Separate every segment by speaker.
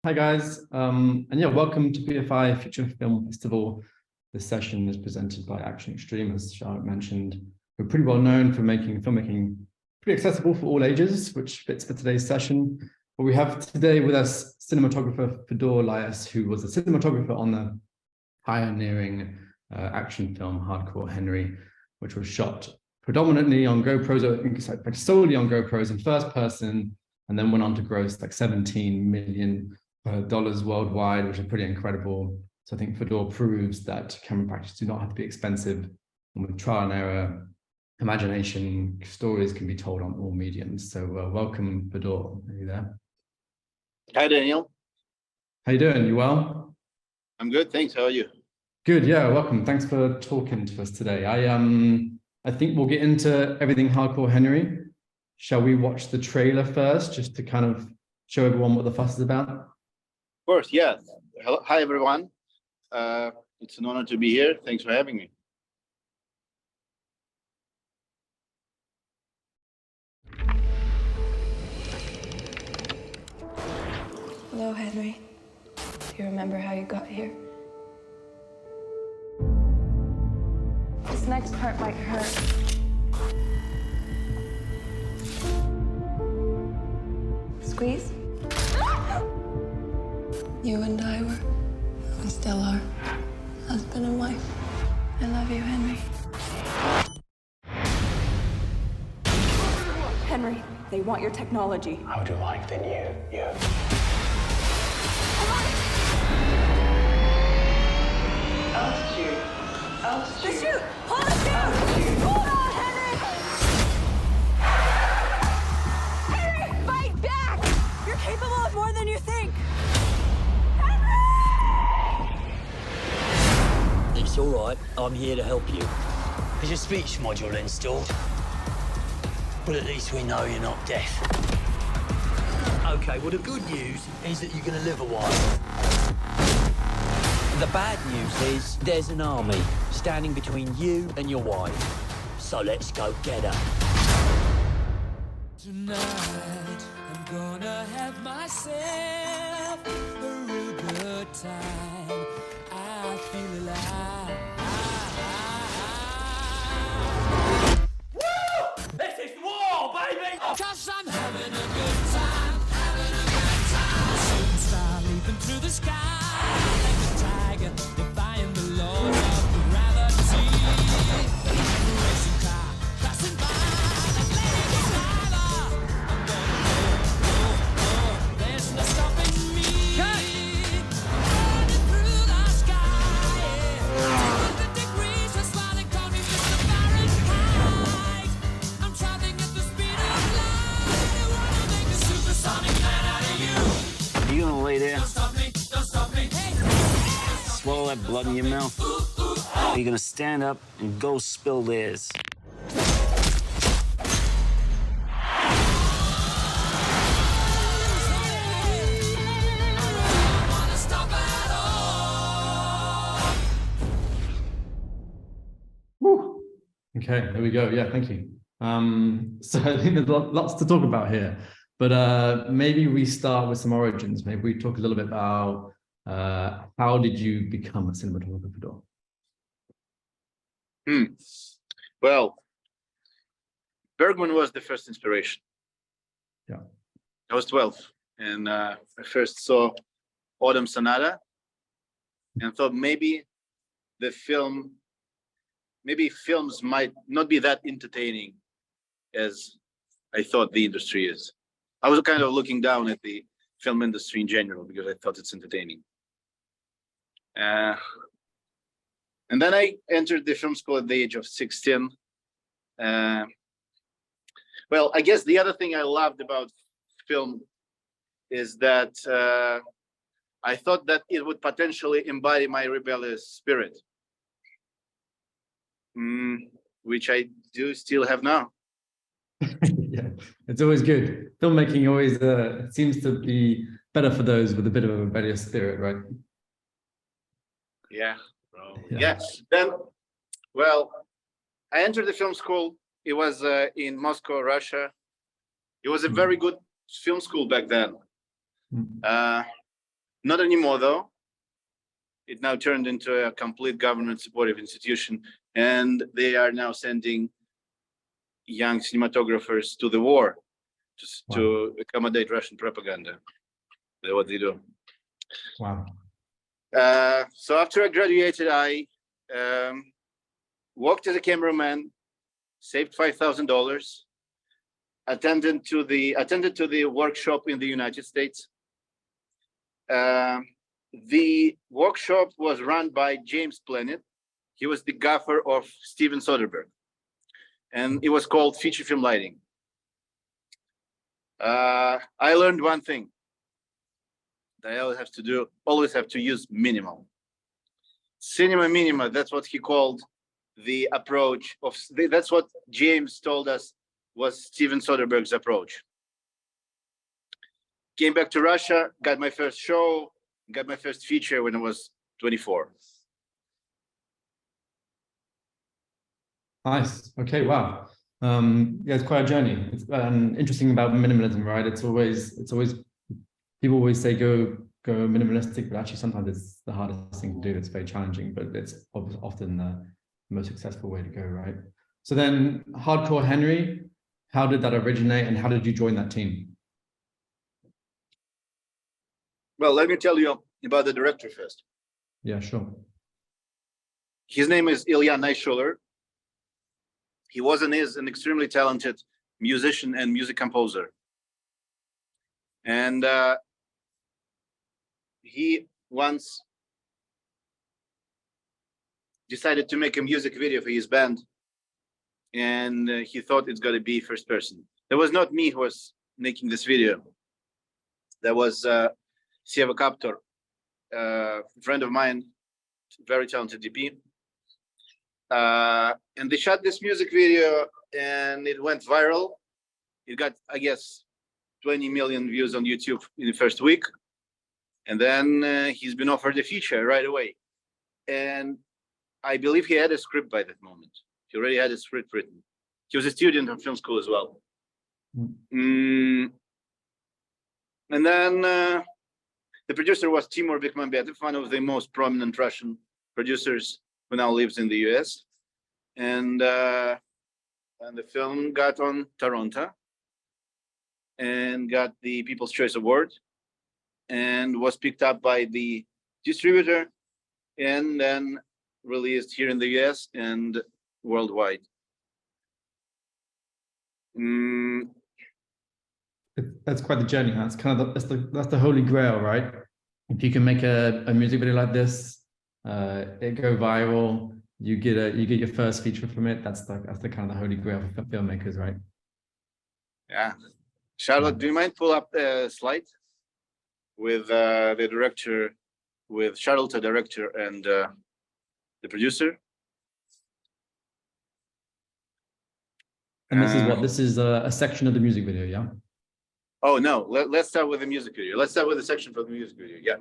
Speaker 1: Hi guys, and yeah, welcome to BFI Future Film Festival. This session is presented by Xtreme, as Sharlto mentioned. We're pretty well known for making filmmaking pretty accessible for all ages, which fits for today's session. But we have today with us cinematographer Fedor Lyass, who was a cinematographer on the pioneering action film Hardcore Henry, which was shot predominantly on GoPros, or in fact solely on GoPros in first person, and then went on to gross like $17 million worldwide, which is pretty incredible. So I think Fedor proves that camera practices do not have to be expensive, and with trial and error, imagination, stories can be told on all mediums. So welcome, Fedor. Are you there?
Speaker 2: Hi, Daniel.
Speaker 1: How you doing? You well?
Speaker 2: I'm good, thanks. How are you?
Speaker 1: Good, yeah, welcome. Thanks for talking to us today. I think we'll get into everything Hardcore Henry. Shall we watch the trailer first, just to kind of show everyone what the fuss is about?
Speaker 2: Of course, yeah. Hello, hi, everyone. It's an honor to be here. Thanks for having me.
Speaker 3: Hello, Henry. Do you remember how you got here? This next part might hurt. Squeeze? You and I were, we still are, husband and wife. I love you, Henry.
Speaker 4: Henry, they want your technology.
Speaker 5: How would you like the new you?
Speaker 4: I'll shoot. The chute! Hold the chute! Hold on, Henry! Henry, fight back! You're capable of more than you think! Henry!
Speaker 6: It's all right. I'm here to help you. Is your speech module installed? But at least we know you're not deaf. Okay, well, the good news is that you're going to live a while. The bad news is there's an army standing between you and your wife. So let's go get her.
Speaker 7: Tonight, I'm gonna have myself a real good time. I feel alive.
Speaker 6: Woo! This is war, baby!
Speaker 7: 'Cause I'm having a good time, having a good time. Shooting star leaping through the sky. Like a tiger, defying the law of gravity. Racing car, passing by like Lady Gaga. I'm gonna go. There's no stopping me. Running through the sky, yeah. 200 degrees, that's why they call me Mr. Fahrenheit. I'm traveling at the speed of light. I wanna make a supersonic man out of you.
Speaker 8: Are you gonna lay there,
Speaker 7: Don't stop me, don't stop me. Hey,
Speaker 8: swallow that blood in your mouth? Or are you gonna stand up and go spill theirs?
Speaker 7: wanna stop at all.
Speaker 1: Woo. Okay, there we go. Yeah, thank you. So I think there's lots to talk about here, but maybe we start with some origins. Maybe we talk a little bit about how did you become a cinematographer, Fedor?
Speaker 2: Well, Bergman was the first inspiration.
Speaker 1: Yeah.
Speaker 2: I was 12, and I first saw Autumn Sonata and thought maybe films might not be that entertaining as I thought the industry is. I was kind of looking down at the film industry in general because I thought it's entertaining. And then I entered the film school at the age of 16. Well, I guess the other thing I loved about film is that I thought that it would potentially embody my rebellious spirit, which I do still have now.
Speaker 1: Yeah, it's always good. Filmmaking always seems to be better for those with a bit of a rebellious spirit, right?
Speaker 2: Yeah.
Speaker 1: Yeah.
Speaker 2: Yes. Then, well, I entered the film school. It was in Moscow, Russia. It was a very good film school back then. Not anymore, though. It now turned into a complete government supportive institution, and they are now sending young cinematographers to the war to accommodate Russian propaganda. That's what they do.
Speaker 1: Wow.
Speaker 2: So after I graduated, I worked as a cameraman, saved $5,000, attended to the workshop in the United States. The workshop was run by James Planet. He was the gaffer of Steven Soderbergh, and it was called Feature Film Lighting. I learned one thing that I always have to use minimal. Cinema minima, that's what he called the approach of, that's what James told us was Steven Soderbergh's approach. Came back to Russia, got my first show, got my first feature when I was 24.
Speaker 1: Nice. Okay. Wow. Yeah, it's quite a journey. It's interesting about minimalism, right? It's always people always say go minimalistic, but actually sometimes it's the hardest thing to do. It's very challenging, but it's often the most successful way to go, right? So then, Hardcore Henry, how did that originate, and how did you join that team?
Speaker 2: Well, let me tell you about the director first.
Speaker 1: Yeah, sure.
Speaker 2: His name is Ilya Naishuler. He was and is an extremely talented musician and music composer. And he once decided to make a music video for his band, and he thought it's got to be first person. That was not me who was making this video. That was Seva Kaptor, a friend of mine, very talented DP. And they shot this music video, and it went viral. It got, I guess, 20 million views on YouTube in the first week. And then he's been offered a feature right away. And I believe he had a script by that moment. He already had a script written. He was a student of film school as well. And then the producer was Timur Bekmambetov, one of the most prominent Russian producers who now lives in the US. And the film got on Toronto and got the People's Choice Award and was picked up by the distributor and then released here in the US and worldwide.
Speaker 1: That's quite the journey. Huh? It's kind of that's the holy grail, right? If you can make a music video like this, it go viral, you get your first feature from it. That's the kind of the holy grail for filmmakers, right?
Speaker 2: Yeah. Charlotte, do you mind pull up a slide with the director, with Sharlto, director, and the producer?
Speaker 1: And this is what? This is a section of the music video, yeah?
Speaker 2: Oh, no. Let's start with the music video. Let's start with the section for the music video. Yeah.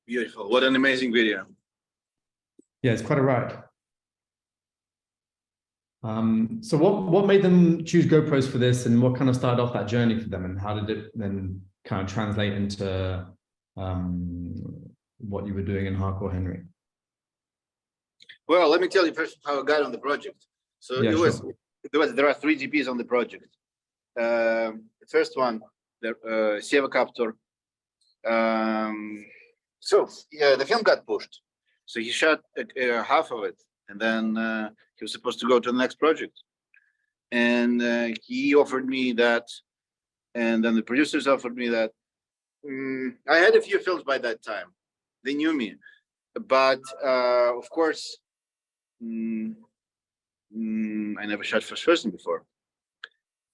Speaker 2: Beautiful. What an amazing video.
Speaker 1: Yeah, it's quite a ride. So what made them choose GoPros for this, and what kind of started off that journey for them, and how did it then kind of translate into what you were doing in Hardcore Henry?
Speaker 2: Well, let me tell you first how I got on the project. So
Speaker 1: yeah,
Speaker 2: there are 3 DPs on the project. The first one, Seva Kaptor. So yeah, the film got pushed. So he shot half of it, and then he was supposed to go to the next project. And he offered me that, and then the producers offered me that. I had a few films by that time. They knew me, but of course, I never shot first person before.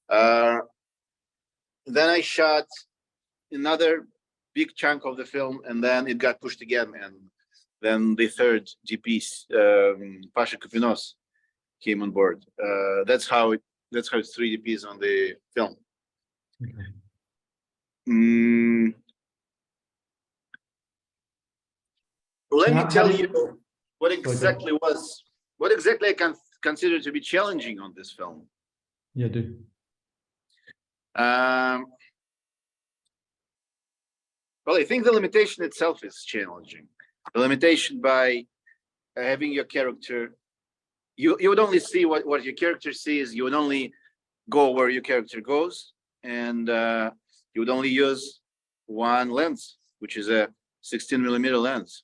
Speaker 2: Then I shot another big chunk of the film, and then it got pushed again. And then the third DP, Pasha Kupinos, came on board. That's how it's 3 DPs on the film.
Speaker 1: Okay.
Speaker 2: Let me
Speaker 1: How
Speaker 2: tell
Speaker 1: did-
Speaker 2: you what exactly I can consider to be challenging on this film.
Speaker 1: Yeah, do.
Speaker 2: Well, I think the limitation itself is challenging. The limitation by having your character, you would only see what your character sees. You would only go where your character goes, and you would only use one lens, which is a 16mm lens,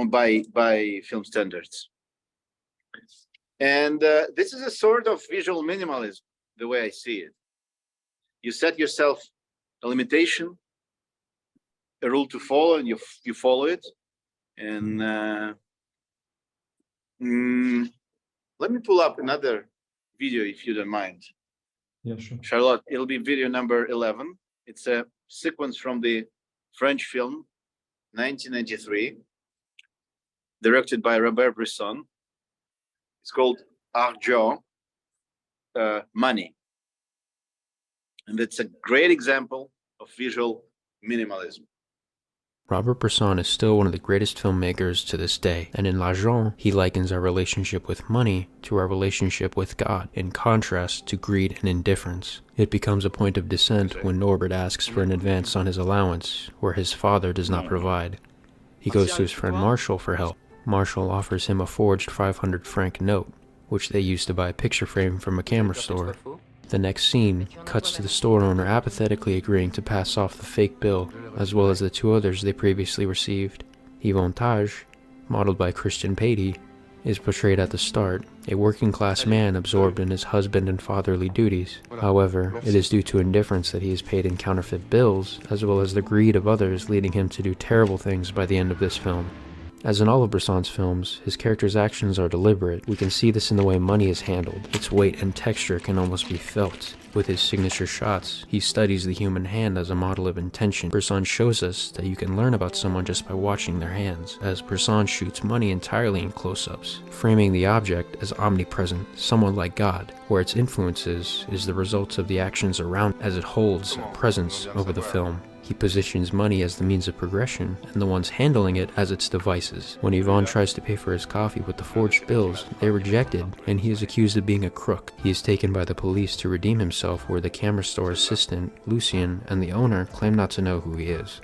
Speaker 2: by film standards. And this is a sort of visual minimalism, the way I see it. You set yourself a limitation, a rule to follow, and you follow it. And let me pull up another video, if you don't mind.
Speaker 1: Yeah, sure.
Speaker 2: Charlotte, it'll be video number 11. It's a sequence from the French film 1993, directed by Robert Bresson. It's called Argent, Money. And it's a great example of visual minimalism.
Speaker 5: Robert Bresson is still one of the greatest filmmakers to this day, and in L'Argent, he likens our relationship with money to our relationship with God, in contrast to greed and indifference. It becomes a point of dissent when Norbert asks for an advance on his allowance, where his father does not provide. He goes to his friend Marshall for help. Marshall offers him a forged 500 franc note, which they use to buy a picture frame from a camera store. The next scene cuts to the store owner apathetically agreeing to pass off the fake bill, as well as the 2 others they previously received. Yvon Taj, modeled by Christian Patey, is portrayed at the start, a working-class man absorbed in his husband and fatherly duties. However, it is due to indifference that he is paid in counterfeit bills, as well as the greed of others leading him to do terrible things by the end of this film. As in all of Bresson's films, his character's actions are deliberate. We can see this in the way money is handled. Its weight and texture can almost be felt. With his signature shots, he studies the human hand as a model of intention. Bresson shows us that you can learn about someone just by watching their hands, as Bresson shoots money entirely in close-ups, framing the object as omnipresent, somewhat like God, where its influences is the results of the actions around as it holds a presence over the film. He positions money as the means of progression, and the ones handling it as its devices. When Yvon tries to pay for his coffee with the forged bills, they're rejected, and he is accused of being a crook. He is taken by the police to redeem himself, where the camera store assistant, Lucien, and the owner claim not to know who he is.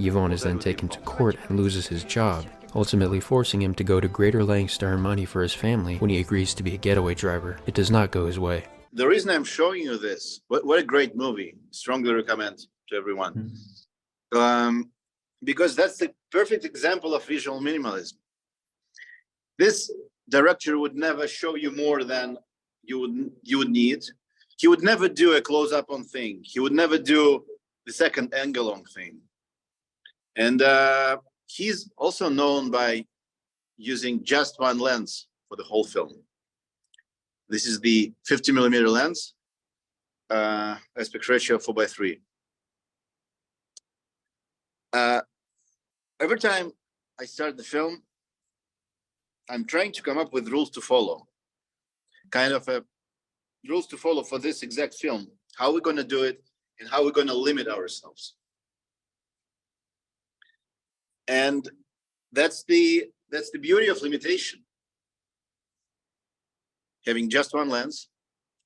Speaker 5: Yvon is then taken to court and loses his job, ultimately forcing him to go to greater lengths to earn money for his family when he agrees to be a getaway driver. It does not go his way.
Speaker 2: The reason I'm showing you this, what a great movie, strongly recommend to everyone. Because that's the perfect example of visual minimalism. This director would never show you more than you would need. He would never do a close-up on thing. He would never do the second angle on thing. And he's also known by using just one lens for the whole film. This is the 50mm lens, aspect ratio 4:3. Every time I start the film, I'm trying to come up with rules to follow, kind of rules to follow for this exact film. How we're going to do it and how we're going to limit ourselves. And that's the beauty of limitation. Having just one lens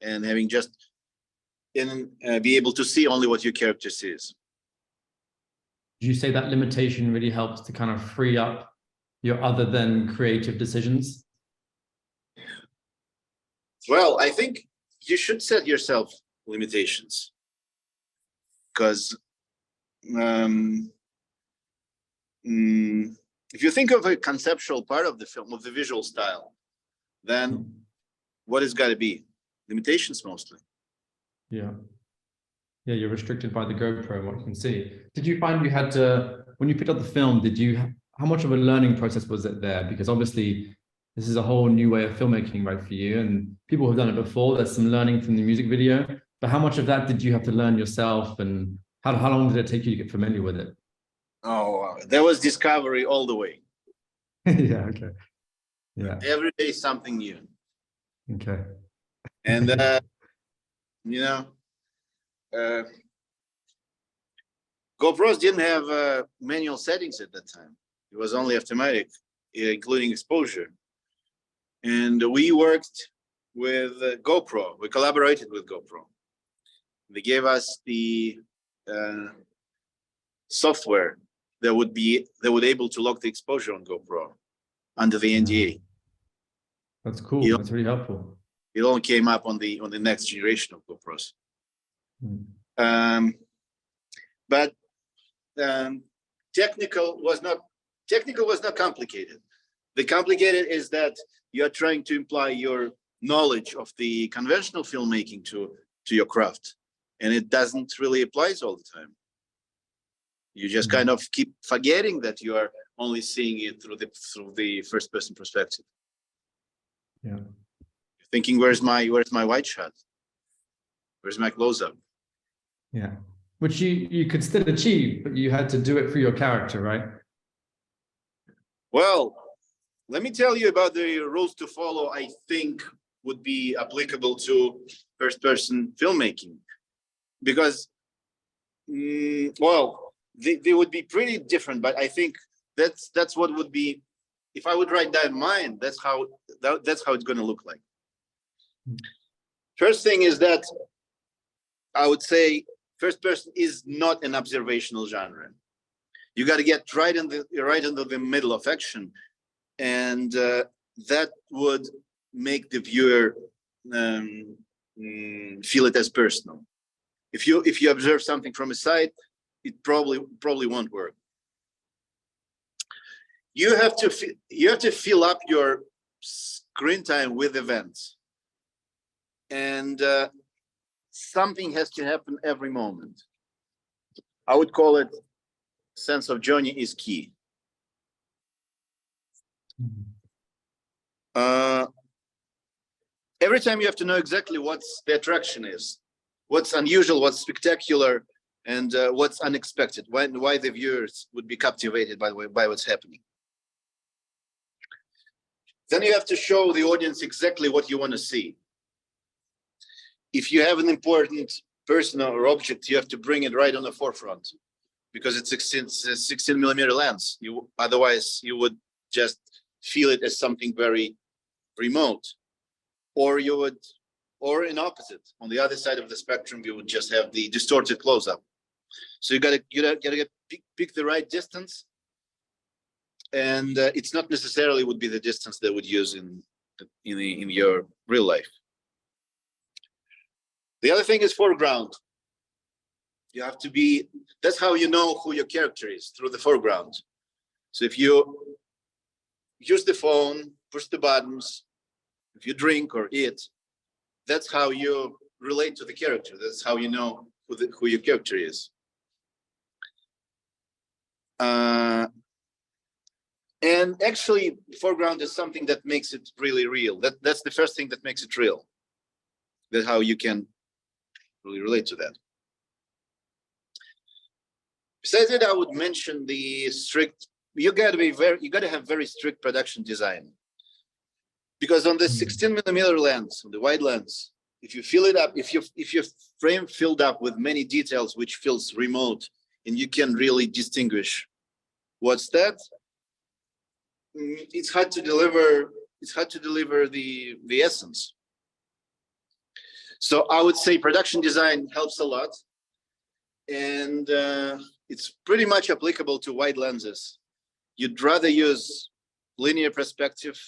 Speaker 2: and having be able to see only what your character sees.
Speaker 1: Do you say that limitation really helps to kind of free up your other than creative decisions?
Speaker 2: Well, I think you should set yourself limitations, because if you think of a conceptual part of the film, of the visual style, then what has got to be? Limitations mostly.
Speaker 1: Yeah. Yeah, you're restricted by the GoPro and what you can see. Did you find you had to, when you picked up the film, how much of a learning process was it there? Because obviously this is a whole new way of filmmaking, right, for you. And people have done it before. There's some learning from the music video, but how much of that did you have to learn yourself, and how long did it take you to get familiar with it?
Speaker 2: Oh, there was discovery all the way.
Speaker 1: Yeah. Okay. Yeah.
Speaker 2: Every day something new.
Speaker 1: Okay.
Speaker 2: And you know, GoPros didn't have manual settings at that time. It was only automatic, including exposure. And we worked with GoPro. We collaborated with GoPro. They gave us the software that would able to lock the exposure on GoPro under the NDA.
Speaker 1: That's cool. That's really helpful.
Speaker 2: It all came up on the next generation of GoPros. But technical was not complicated. The complicated is that you're trying to imply your knowledge of the conventional filmmaking to your craft, and it doesn't really apply all the time. You just kind of keep forgetting that you are only seeing it through the first person perspective.
Speaker 1: Yeah.
Speaker 2: Thinking, where's my wide shot? Where's my close-up?
Speaker 1: Yeah. Which you could still achieve, but you had to do it for your character, right?
Speaker 2: Well, let me tell you about the rules to follow. I think would be applicable to first-person filmmaking, because, well, they would be pretty different. But I think that's what would be, if I would write down mine. That's how it's going to look like. First thing is that I would say first person is not an observational genre. You got to get right into the middle of action, and that would make the viewer feel it as personal. If you observe something from a side, it probably won't work. You have to fill up your screen time with events, and something has to happen every moment. I would call it sense of journey is key. Every time you have to know exactly what's the attraction is, what's unusual, what's spectacular, and what's unexpected, why the viewers would be captivated by what's happening. Then you have to show the audience exactly what you want to see. If you have an important person or object, you have to bring it right on the forefront, because it's a 16 millimeter lens. Otherwise you would just feel it as something very remote, or in opposite, on the other side of the spectrum, you would just have the distorted close-up. So you gotta pick the right distance, and it's not necessarily would be the distance that would use in your real life. The other thing is foreground. You have to be, that's how you know who your character is, through the foreground. So if you use the phone, push the buttons, if you drink or eat, that's how you relate to the character. That's how you know who your character is. And actually, foreground is something that makes it really real. That's the first thing that makes it real. That's how you can really relate to that. Besides that, I would mention the strict. You got to have very strict production design, because on the 16 millimeter lens, on the wide lens, if you fill it up, if your frame filled up with many details which feels remote, and you can really distinguish what's that, it's hard to deliver. It's hard to deliver the essence. So I would say production design helps a lot, and it's pretty much applicable to wide lenses. You'd rather use linear perspective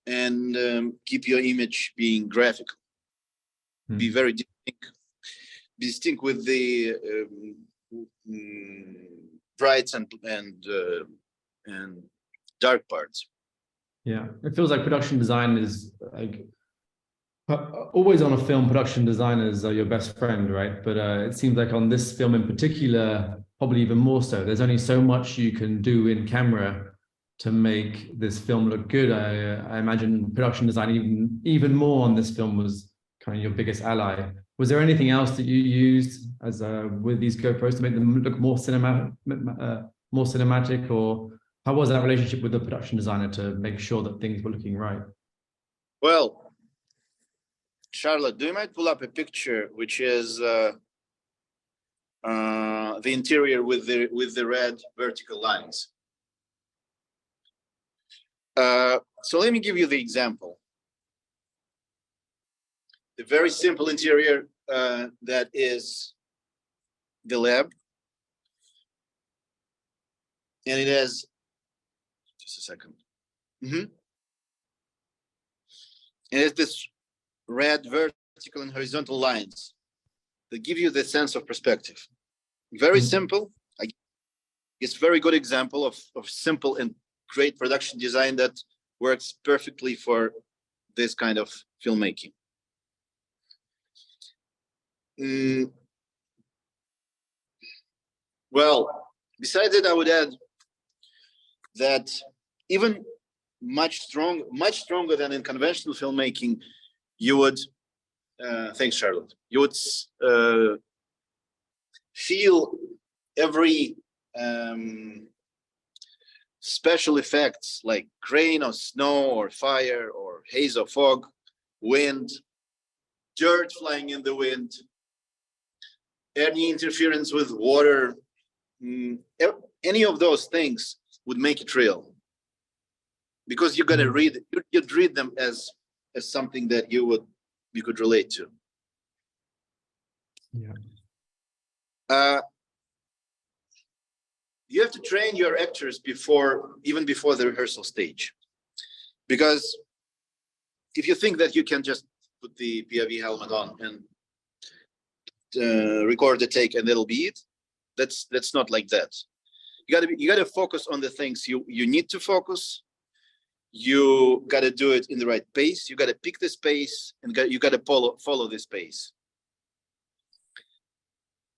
Speaker 2: and keep your image being graphical. Be very distinct with the brights and dark parts.
Speaker 1: Yeah, it feels like production design is like always on a film. Production designers are your best friend, right? But it seems like on this film in particular, probably even more so. There's only so much you can do in camera to make this film look good? I imagine production design even more on this film was kind of your biggest ally. Was there anything else that you used as with these GoPros to make them look more cinematic, or how was that relationship with the production designer to make sure that things were looking right?
Speaker 2: Well, Charlotte, do you mind pull up a picture which is the interior with the red vertical lines? So let me give you the example. The very simple interior that is the lab, and it has just a second. It has this red vertical and horizontal lines that give you the sense of perspective. Very simple. It's a very good example of simple and great production design that works perfectly for this kind of filmmaking. Well, besides it, I would add that even much stronger than in conventional filmmaking, you would, thanks, Charlotte, you would feel every special effects like rain or snow or fire or haze or fog, wind, dirt flying in the wind, any interference with water, any of those things would make it real, because you're gonna you'd read them as something that you could relate to.
Speaker 1: Yeah.
Speaker 2: You have to train your actors even before the rehearsal stage, because if you think that you can just put the POV helmet on and record the take and that'll be it, that's not like that. You gotta focus on the things you need to focus. You gotta do it in the right pace. You gotta pick the space, and you gotta follow this pace.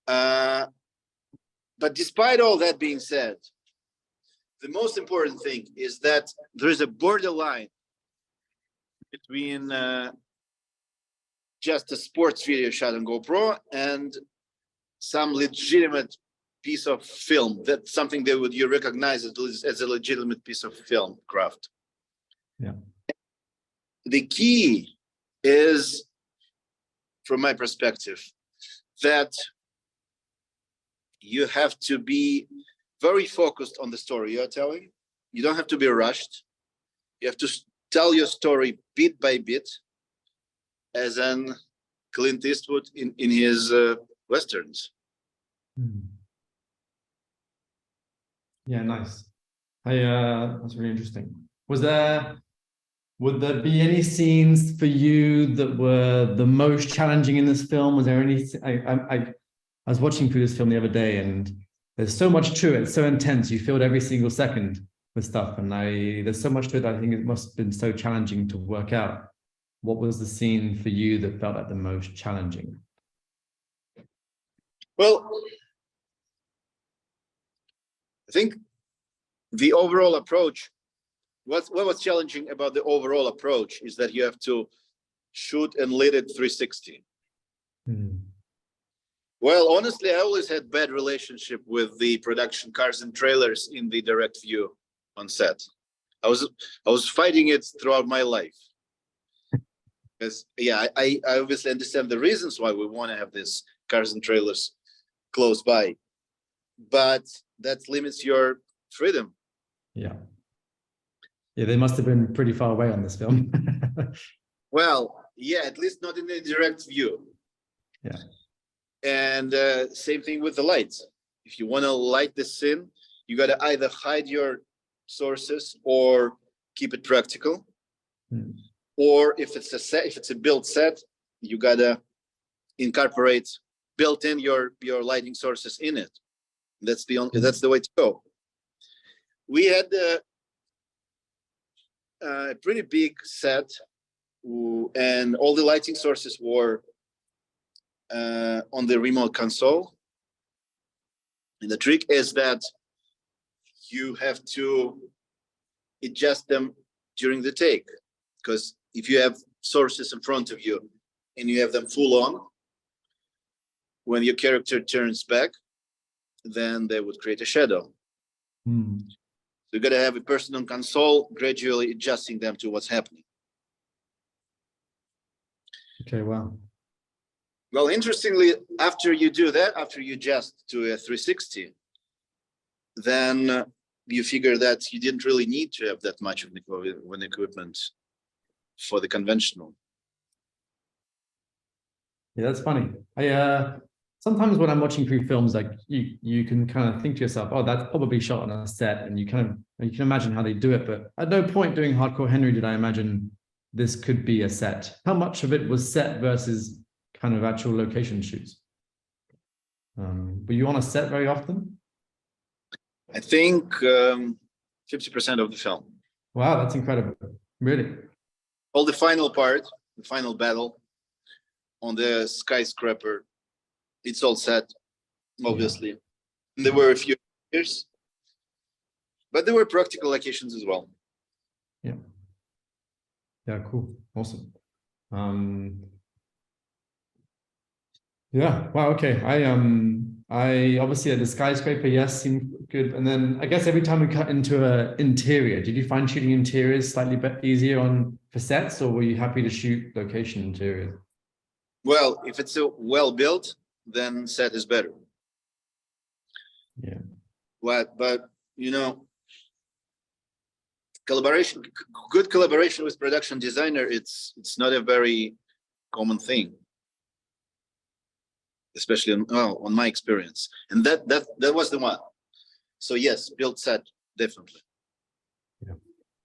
Speaker 2: But despite all that being said, the most important thing is that there is a borderline between just a sports video shot on GoPro and some legitimate piece of film. That's something that you recognize as a legitimate piece of film craft.
Speaker 1: Yeah.
Speaker 2: The key is, from my perspective, that you have to be very focused on the story you're telling. You don't have to be rushed. You have to tell your story bit by bit, as in Clint Eastwood in his Westerns.
Speaker 1: Yeah, nice. That's really interesting. Would there be any scenes for you that were the most challenging in this film? Was there any? I was watching through this film the other day, and there's so much to it. It's so intense. You feel it every single second with stuff, and there's so much to it. I think it must have been so challenging to work out. What was the scene for you that felt like the most challenging?
Speaker 2: Well, I think the overall approach, what was challenging about the overall approach is that you have to shoot and lead it 360. Well, honestly, I always had bad relationship with the production cars and trailers in the direct view on set. I was fighting it throughout my life. Because yeah, I obviously understand the reasons why we want to have these cars and trailers close by, but that limits your freedom.
Speaker 1: Yeah, they must have been pretty far away on this film.
Speaker 2: Well, yeah, at least not in the direct view.
Speaker 1: Yeah.
Speaker 2: And same thing with the lights. If you want to light the scene, you got to either hide your sources or keep it practical. Or if it's a set, if it's a built set, you got to incorporate built in your lighting sources in it. That's the way to go. We had a pretty big set, and all the lighting sources were on the remote console. And the trick is that you have to adjust them during the take. Because if you have sources in front of you and you have them full on, when your character turns back, then they would create a shadow.
Speaker 1: Hmm.
Speaker 2: So you got to have a person on console gradually adjusting them to what's happening.
Speaker 1: Okay, wow.
Speaker 2: Well, interestingly, after you do that, after you adjust to a 360, then you figure that you didn't really need to have that much of an equipment for the conventional.
Speaker 1: Yeah, that's funny. I sometimes when I'm watching through films, like you can kind of think to yourself, oh, that's probably shot on a set, and you can imagine how they do it. But at no point during Hardcore Henry did I imagine this could be a set. How much of it was set versus kind of actual location shoots? Were you on a set very often?
Speaker 2: I think 50% of the film.
Speaker 1: Wow, that's incredible. Really?
Speaker 2: All the final part, the final battle on the skyscraper, it's all set, obviously.
Speaker 1: Yeah.
Speaker 2: And there were a few years, but there were practical locations as well.
Speaker 1: Yeah. Yeah, cool. Awesome. Yeah, wow, okay. I obviously the skyscraper, yes, seemed good. And then I guess every time we cut into an interior, did you find shooting interiors slightly easier for sets, or were you happy to shoot location interiors?
Speaker 2: Well, if it's well built, then set is better.
Speaker 1: Yeah.
Speaker 2: But you know, good collaboration with production designer, it's not a very common thing, especially on my experience. And that was the one. So yes, build set, definitely.
Speaker 1: Yeah.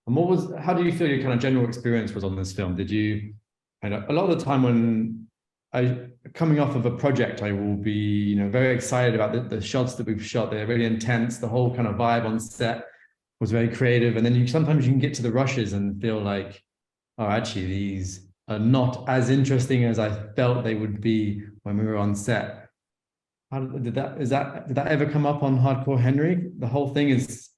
Speaker 1: And how do you feel your kind of general experience was on this film? Did you, a lot of the time when coming off of a project, I will be, very excited about the shots that we've shot. They're really intense. The whole kind of vibe on set was very creative. And then sometimes you can get to the rushes and feel like, oh, actually these are not as interesting as I felt they would be when we were on set. Did that ever come up on Hardcore Henry? The whole thing is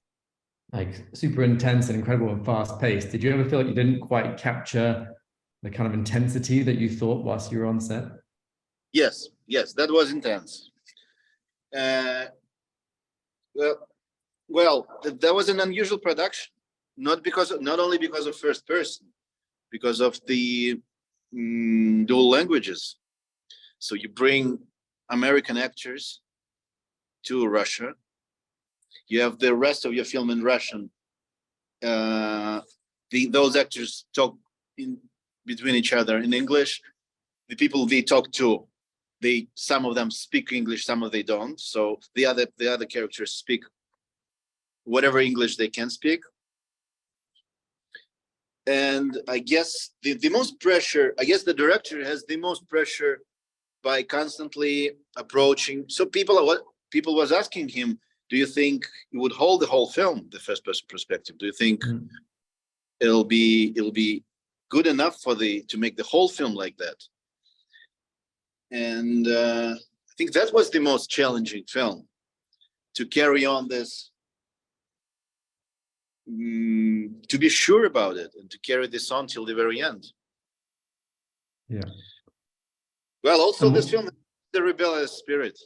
Speaker 1: like super intense and incredible and fast paced. Did you ever feel like you didn't quite capture the kind of intensity that you thought whilst you were on set?
Speaker 2: Yes, that was intense. Well, that was an unusual production, not only because of first person, because of the dual languages. So you bring American actors to Russia. You have the rest of your film in Russian. Those actors talk between each other in English. The people they talk to, some of them speak English, some of they don't. So the other characters speak whatever English they can speak. And I guess the most pressure, I guess the director has the most pressure by constantly approaching. So people was asking him, do you think you would hold the whole film, the first person perspective? Do you think it'll be good enough to make the whole film like that? And I think that was the most challenging film, to carry on this, to be sure about it and to carry this on till the very end.
Speaker 1: Yeah.
Speaker 2: Well, also this film has the rebellious spirit,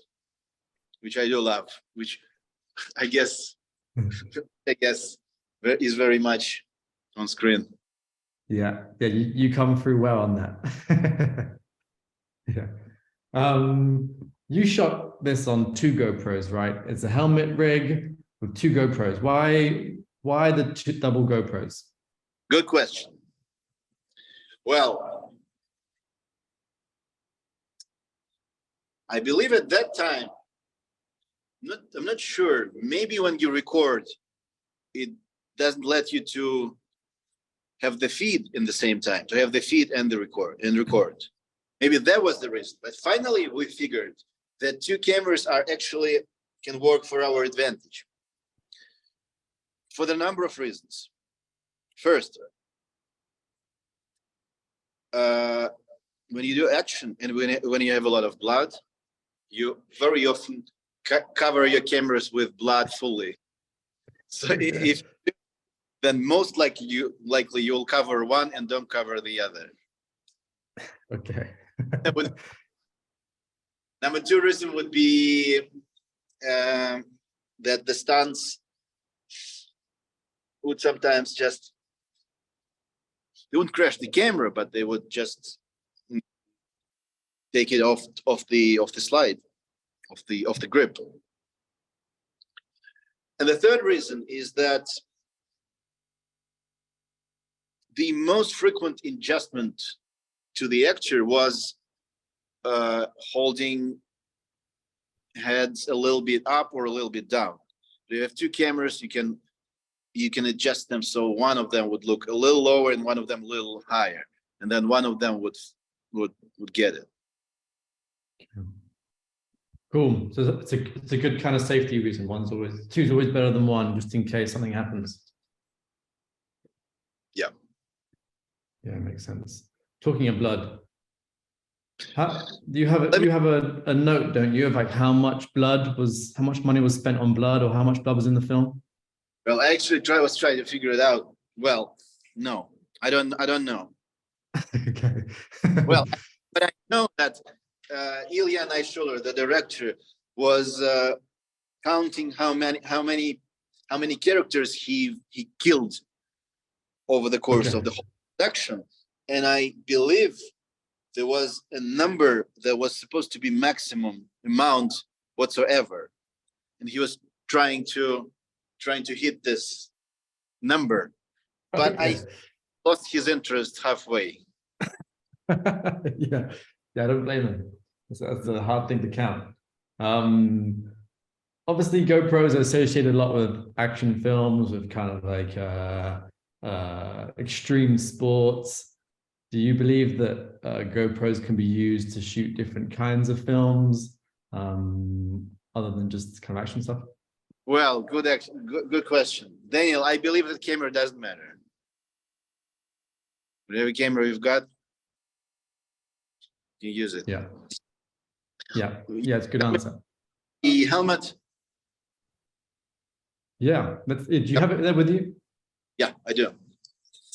Speaker 2: which I do love, which I guess is very much on screen.
Speaker 1: Yeah, you come through well on that. Yeah. You shot this on 2 GoPros, right? It's a helmet rig with 2 GoPros. Why the double GoPros?
Speaker 2: Good question. Well, I believe at that time, I'm not sure, maybe when you record, it doesn't let you to have the feed in the same time, to have the feed and the record. Maybe that was the reason. But finally, we figured that 2 cameras can work for our advantage for the number of reasons. First, when you do action and when you have a lot of blood, you very often cover your cameras with blood fully. So if then most likely you'll cover one and don't cover the other.
Speaker 1: Okay.
Speaker 2: Number two reason would be that the stunts would sometimes just, they wouldn't crash the camera, but they would just take it off the slide, of the grip. And the third reason is that the most frequent adjustment to the actor was holding heads a little bit up or a little bit down. You have two cameras, you can adjust them so one of them would look a little lower and one of them a little higher, and then one of them would get it.
Speaker 1: Cool. So it's a good kind of safety reason. Two's always better than one, just in case something happens.
Speaker 2: Yeah.
Speaker 1: Yeah, makes sense. Talking of blood, you have a note, don't you, of like how much money was spent on blood, or how much blood was in the film?
Speaker 2: Well, I actually was trying to figure it out. Well, no, I don't know.
Speaker 1: Okay.
Speaker 2: Well, but I know that Ilya Naishuller, the director, was counting how many characters he killed over the course of the whole production, and I believe there was a number that was supposed to be maximum amount whatsoever, and he was trying to hit this number, but I lost his interest halfway.
Speaker 1: Yeah, I don't blame him. That's a hard thing to count. Obviously, GoPro is associated a lot with action films, with kind of like extreme sports. Do you believe that GoPros can be used to shoot different kinds of films, other than just kind of action stuff?
Speaker 2: Well, good question, Daniel. I believe that camera doesn't matter. Whatever camera you've got, you use it.
Speaker 1: Yeah, it's a good answer.
Speaker 2: The helmet.
Speaker 1: Yeah, do you have it there with you?
Speaker 2: Yeah, I do.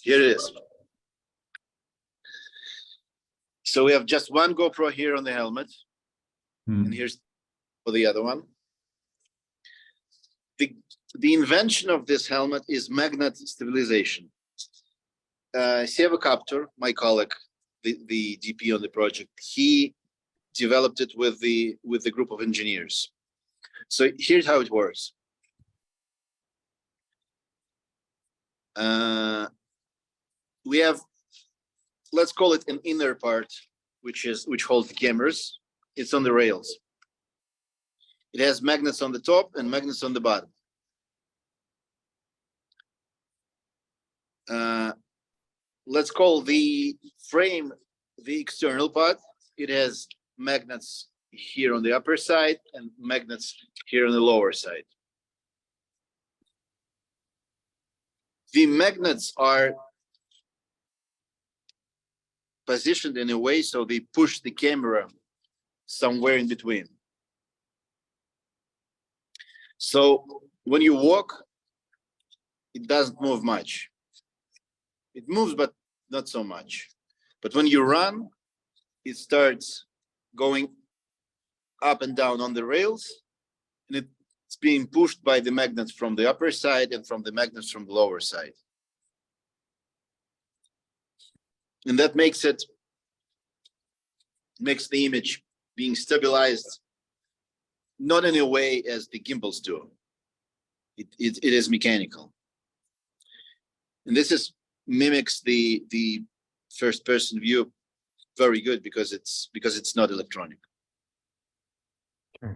Speaker 2: Here it is. So we have just one GoPro here on the helmet, and here's for the other one. The invention of this helmet is magnet stabilization. Sevacopter, my colleague, the DP on the project, he developed it with the group of engineers. So here's how it works. We have, let's call it an inner part, which holds the cameras. It's on the rails. It has magnets on the top and magnets on the bottom. Let's call the frame the external part. It has magnets here on the upper side and magnets here on the lower side. The magnets are positioned in a way so they push the camera somewhere in between. So when you walk, it doesn't move much. It moves, but not so much. But when you run, it starts going up and down on the rails, and it's being pushed by the magnets from the upper side and from the magnets from the lower side. And that makes the image being stabilized, not in a way as the gimbals do. It is mechanical. And this mimics the first person view very good because it's not electronic.
Speaker 1: Okay.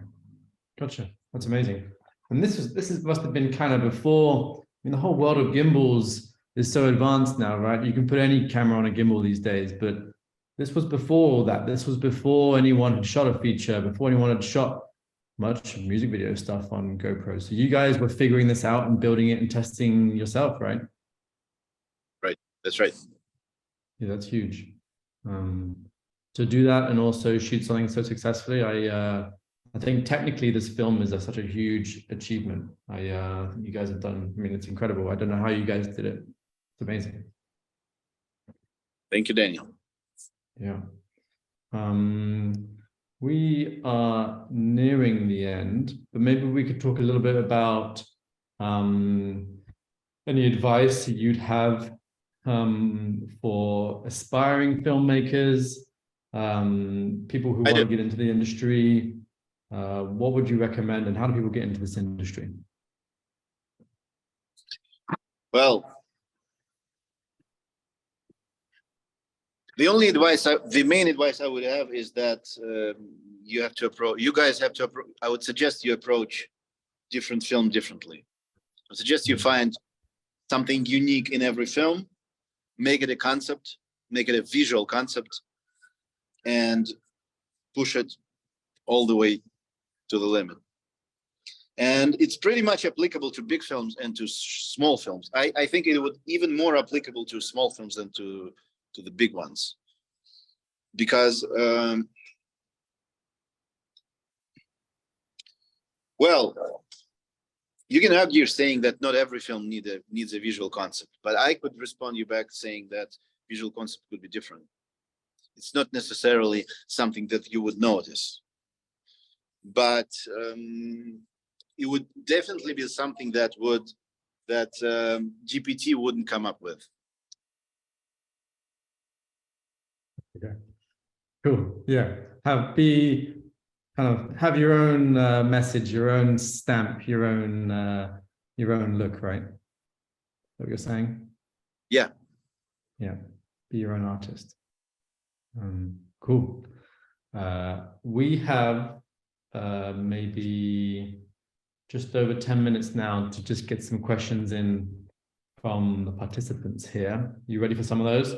Speaker 1: Gotcha. That's amazing. And this must have been kind of before. I mean, the whole world of gimbals is so advanced now, right? You can put any camera on a gimbal these days, but this was before all that. This was before anyone had shot a feature, before anyone had shot much music video stuff on GoPro. So you guys were figuring this out and building it and testing yourself, right?
Speaker 2: Right. That's right.
Speaker 1: Yeah, that's huge. To do that and also shoot something so successfully, I think technically this film is such a huge achievement. You guys have done, I mean, it's incredible. I don't know how you guys did it. It's amazing.
Speaker 2: Thank you, Daniel.
Speaker 1: Yeah. We are nearing the end, but maybe we could talk a little bit about any advice you'd have for aspiring filmmakers, people who want to get into the industry. What would you recommend, and how do people get into this industry?
Speaker 2: Well, the main advice I would have is that you guys have to approach, I would suggest you approach different film differently. I suggest you find something unique in every film, make it a concept, make it a visual concept, and push it all the way to the limit. And it's pretty much applicable to big films and to small films. I think it would even more applicable to small films than to the big ones, because well, you can argue saying that not every film needs a visual concept, but I could respond you back saying that visual concept could be different. It's not necessarily something that you would notice, but it would definitely be something that GPT wouldn't come up with.
Speaker 1: Okay, cool. Yeah, have your own message, your own stamp, your own look, right? Is that what you're saying?
Speaker 2: Yeah.
Speaker 1: Yeah, be your own artist. Cool. We have maybe just over 10 minutes now to just get some questions in from the participants here. You ready for some of those?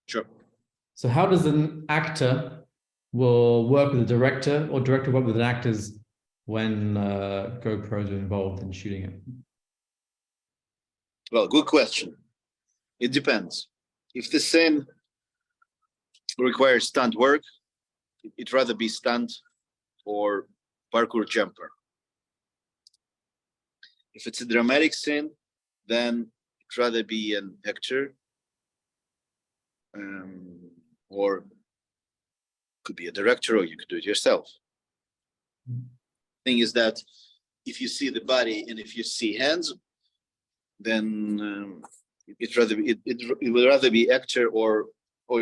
Speaker 2: Sure.
Speaker 1: So how does an actor will work with a director, or director work with an actors when GoPros are involved in shooting it?
Speaker 2: Well, good question. It depends. If the scene requires stunt work, it'd rather be stunt or parkour jumper. If it's a dramatic scene, then it'd rather be an actor, or could be a director, or you could do it yourself. Thing is that if you see the body and if you see hands, then it would rather be actor or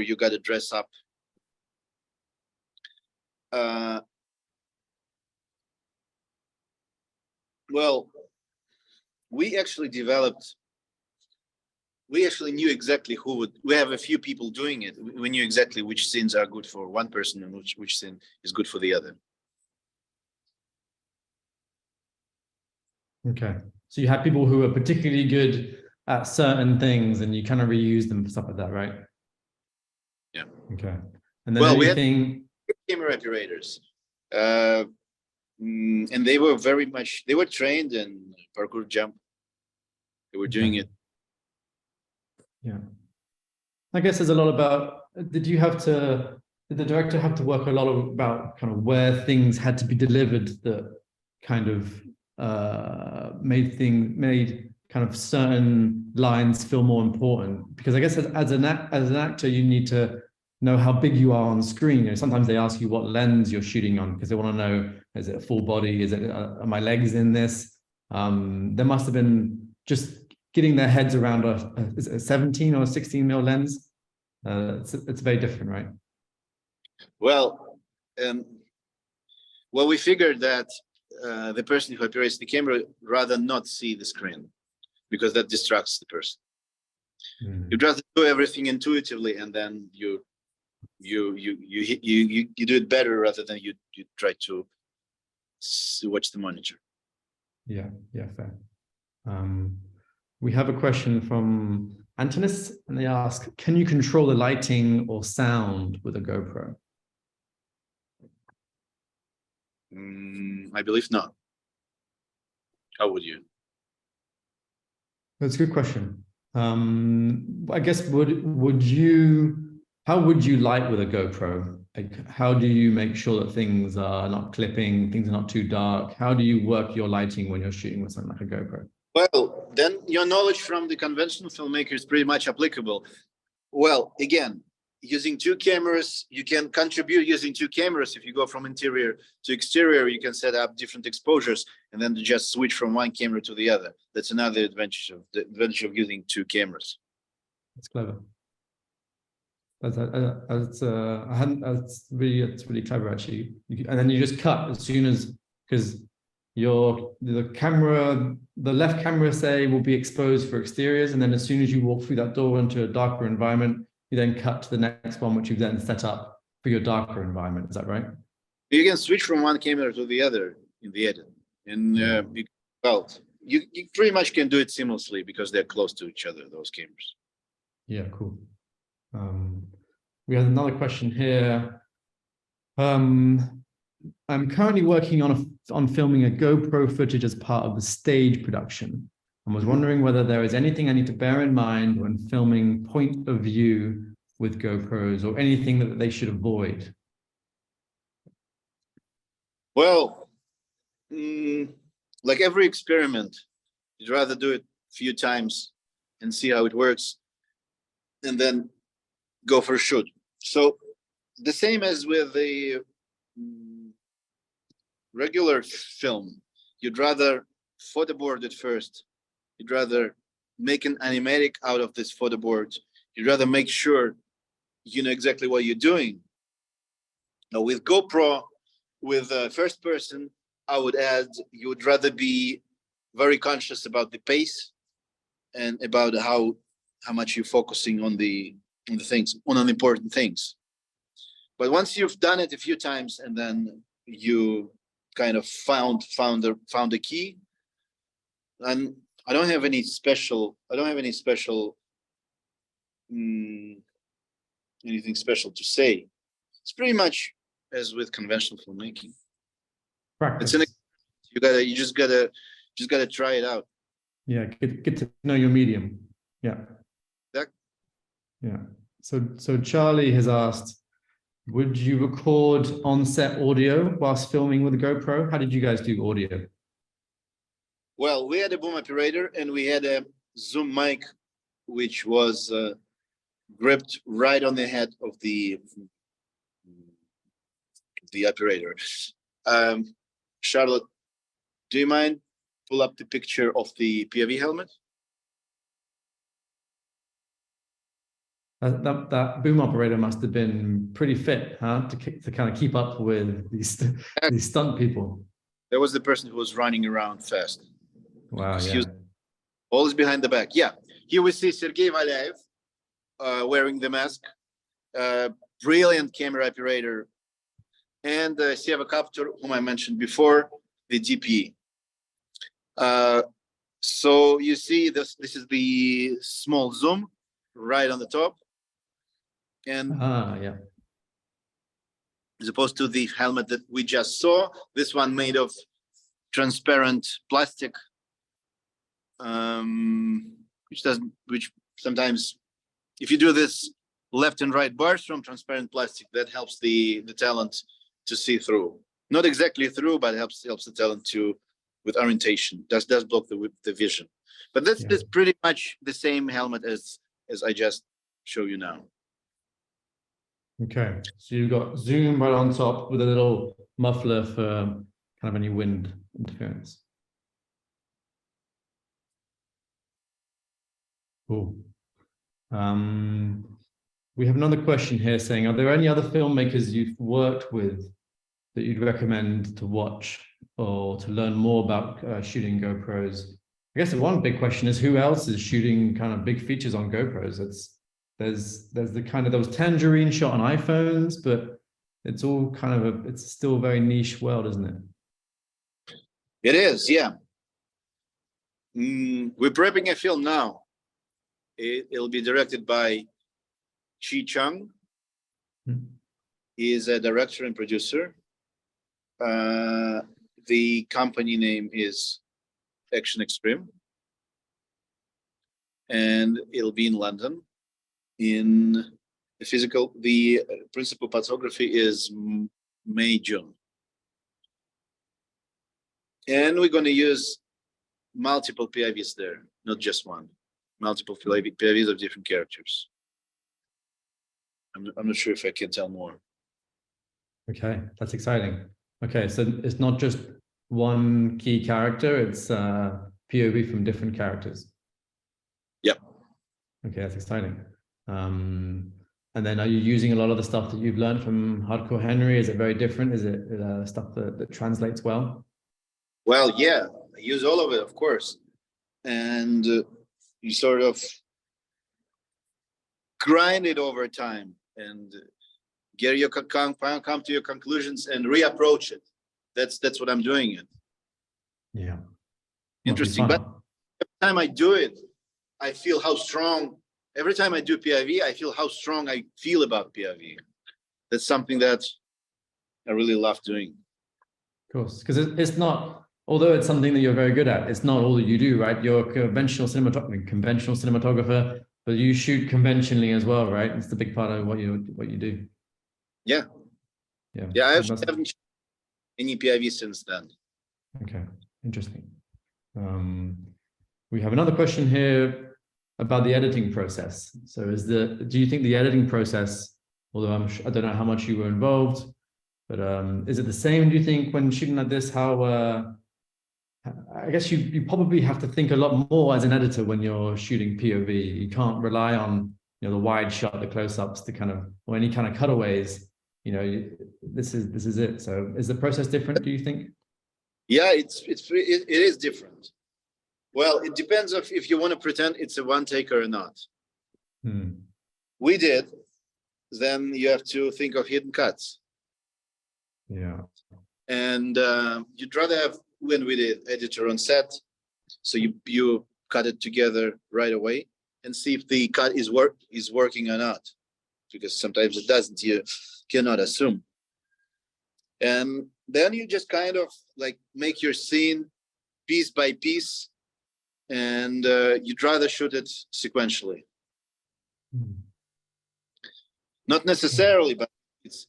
Speaker 2: you got to dress up. Well, we actually knew exactly who would. We have a few people doing it. We knew exactly which scenes are good for one person and which scene is good for the other.
Speaker 1: Okay, so you had people who are particularly good at certain things, and you kind of reuse them for stuff like that, right?
Speaker 2: Yeah.
Speaker 1: Okay. And then
Speaker 2: well,
Speaker 1: anything...
Speaker 2: we had camera operators, and they were they were trained in parkour jump. They were doing it.
Speaker 1: Yeah. I guess there's a lot about, did the director have to work a lot about kind of where things had to be delivered that kind of made kind of certain lines feel more important? Because I guess as an actor, you need to know how big you are on screen. You know, sometimes they ask you what lens you're shooting on because they want to know, is it a full body? Is it, are my legs in this? There must have been just getting their heads around a 17 or 16 mil lens. It's very different, right?
Speaker 2: Well, we figured that the person who operates the camera rather not see the screen because that distracts the person. You'd rather do everything intuitively, and then you do it better rather than you try to watch the monitor. Yeah,
Speaker 1: fair. We have a question from Antonis, and they ask, can you control the lighting or sound with a GoPro?
Speaker 2: I believe not. How would you?
Speaker 1: That's a good question. I guess would you how would you light with a GoPro? Like, how do you make sure that things are not clipping, things are not too dark? How do you work your lighting when you're shooting with something like a GoPro?
Speaker 2: Well, then your knowledge from the conventional filmmaker is pretty much applicable. Well, again, using two cameras, you can contribute using two cameras. If you go from interior to exterior, you can set up different exposures and then just switch from one camera to the other. That's another advantage of using two cameras.
Speaker 1: That's clever. It's really clever actually. And then you just cut as soon as, because the left camera say will be exposed for exteriors, and then as soon as you walk through that door into a darker environment, you then cut to the next one, which you then set up for your darker environment. Is that right?
Speaker 2: You can switch from one camera to the other in the edit, and you pretty much can do it seamlessly because they're close to each other, those cameras.
Speaker 1: Yeah, cool. We have another question here. I'm currently working on filming a GoPro footage as part of the stage production, and was wondering whether there is anything I need to bear in mind when filming point of view with GoPros, or anything that they should avoid.
Speaker 2: Well, like every experiment, you'd rather do it a few times and see how it works, and then go for a shoot. So the same as with the regular film, you'd rather photoboard it first. You'd rather make an animatic out of this photoboard. You'd rather make sure you know exactly what you're doing. Now with GoPro, with first person, I would add, you would rather be very conscious about the pace and about how much you're focusing on the things, on unimportant things. But once you've done it a few times and then you kind of found a key, and I don't have any special anything special to say. It's pretty much as with conventional filmmaking.
Speaker 1: Practice.
Speaker 2: You just gotta try it out.
Speaker 1: Yeah, get to know your medium. Yeah. Yeah. So Charlie has asked, would you record on-set audio whilst filming with a GoPro? How did you guys do audio?
Speaker 2: Well, we had a boom operator and we had a zoom mic, which was gripped right on the head of the operator. Charlotte, do you mind pull up the picture of the POV helmet?
Speaker 1: That boom operator must have been pretty fit, huh? To kind of keep up with these stunt people.
Speaker 2: That was the person who was running around fast.
Speaker 1: Wow, yeah.
Speaker 2: All is behind the back. Yeah. Here we see Sergey Valyaev wearing the mask. Brilliant camera operator. And Seva Kaptur, whom I mentioned before, the DP. So you see this is the small zoom right on the top. And
Speaker 1: yeah.
Speaker 2: as opposed to the helmet that we just saw, this one made of transparent plastic, which sometimes, if you do this left and right bars from transparent plastic, that helps the talent to see through. Not exactly through, but helps the talent to with orientation. Does block the vision. But that's pretty much the same helmet as I just show you now.
Speaker 1: Okay, so you've got zoom right on top with a little muffler for kind of any wind interference. Cool. We have another question here saying, are there any other filmmakers you've worked with that you'd recommend to watch or to learn more about shooting GoPros? I guess the one big question is, who else is shooting kind of big features on GoPros? There's the kind of those Tangerine shot on iPhones, but it's all kind of it's still a very niche world, isn't it?
Speaker 2: It is, yeah. We're prepping a film now. It'll be directed by Chi Chung. He is a director and producer. The company name is Xtreme, and it'll be in London in the principal photography is May, June. And we're going to use multiple PIVs there, not just one. Multiple PIVs of different characters. I'm not sure if I can tell more.
Speaker 1: Okay, that's exciting. Okay, so it's not just one key character, it's POV from different characters.
Speaker 2: Yep.
Speaker 1: Okay, that's exciting. And then are you using a lot of the stuff that you've learned from Hardcore Henry? Is it very different? Is it stuff that translates well?
Speaker 2: Well, yeah, I use all of it, of course. And you sort of grind it over time and get your come to your conclusions and reapproach it. That's what I'm doing it.
Speaker 1: Yeah.
Speaker 2: Interesting. But every time I do it, I feel how strong. Every time I do PIV, I feel how strong I feel about PIV. That's something that I really love doing.
Speaker 1: Of course, because it's not, although it's something that you're very good at, it's not all that you do, right? You're a conventional cinematographer, but you shoot conventionally as well, right? It's the big part of what you do.
Speaker 2: Yeah.
Speaker 1: Yeah.
Speaker 2: Yeah, I haven't shot any PIV since then.
Speaker 1: Okay, interesting. We have another question here about the editing process. So do you think the editing process, although I don't know how much you were involved, but is it the same, do you think, when shooting like this? How I guess you probably have to think a lot more as an editor when you're shooting POV. You can't rely on the wide shot, the close-ups, the kind of, or any kind of cutaways. This is it. So is the process different, do you think?
Speaker 2: Yeah, it is different. Well, it depends if you want to pretend it's a one take or not. We did. Then you have to think of hidden cuts.
Speaker 1: Yeah.
Speaker 2: And you'd rather have, when we did, editor on set, so you cut it together right away and see if the cut is working or not, because sometimes it doesn't. You cannot assume. And then you just kind of like make your scene piece by piece, and you'd rather shoot it sequentially. Not necessarily, but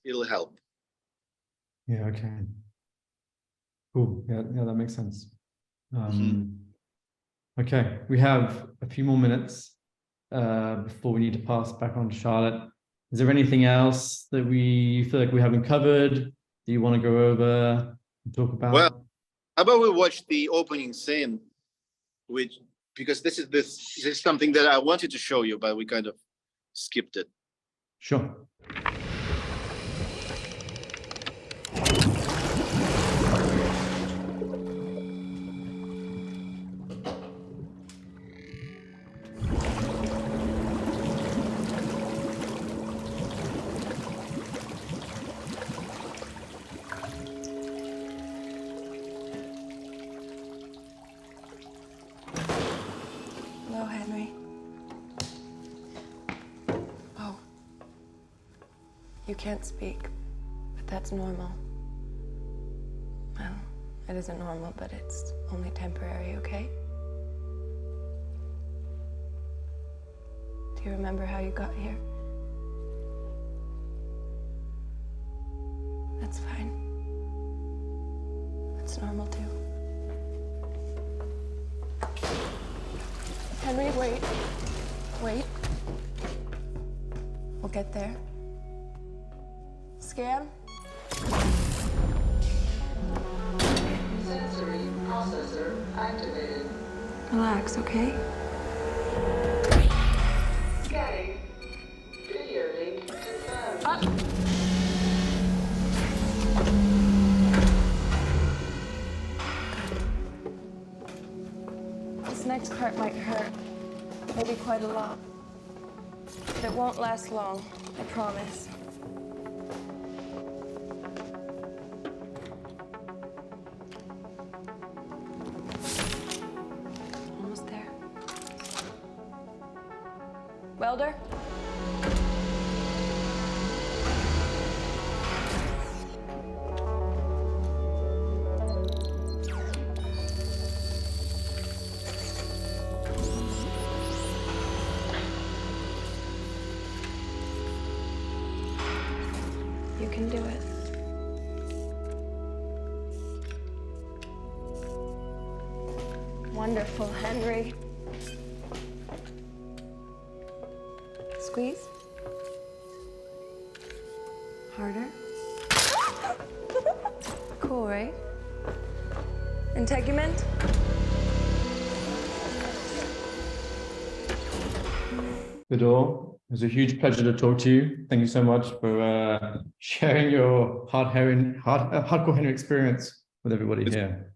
Speaker 2: it'll help.
Speaker 1: Yeah, okay. Cool. Yeah, that makes sense. Okay, we have a few more minutes before we need to pass back on to Charlotte. Is there anything else that we feel like we haven't covered that you want to go over and talk about?
Speaker 2: Well, how about we watch the opening scene, because this is something that I wanted to show you, but we kind of skipped it.
Speaker 1: Sure.
Speaker 3: Hello, Henry. Oh. You can't speak, but that's normal. Well, it isn't normal, but it's only temporary, okay? Do you remember how you got here? That's fine. It's normal, too. Henry, wait. Wait. We'll get there. Scan.
Speaker 4: Sensory processor activated.
Speaker 3: Relax, okay?
Speaker 4: Scanning. Video link confirmed.
Speaker 3: This next part might hurt. Maybe quite a lot. But it won't last long, I promise. Almost there. Welder? You can do it. Wonderful, Henry. Squeeze. Harder. Cool, right? Integument.
Speaker 1: Fedor, it was a huge pleasure to talk to you. Thank you so much for sharing your hardcore Henry experience with everybody here.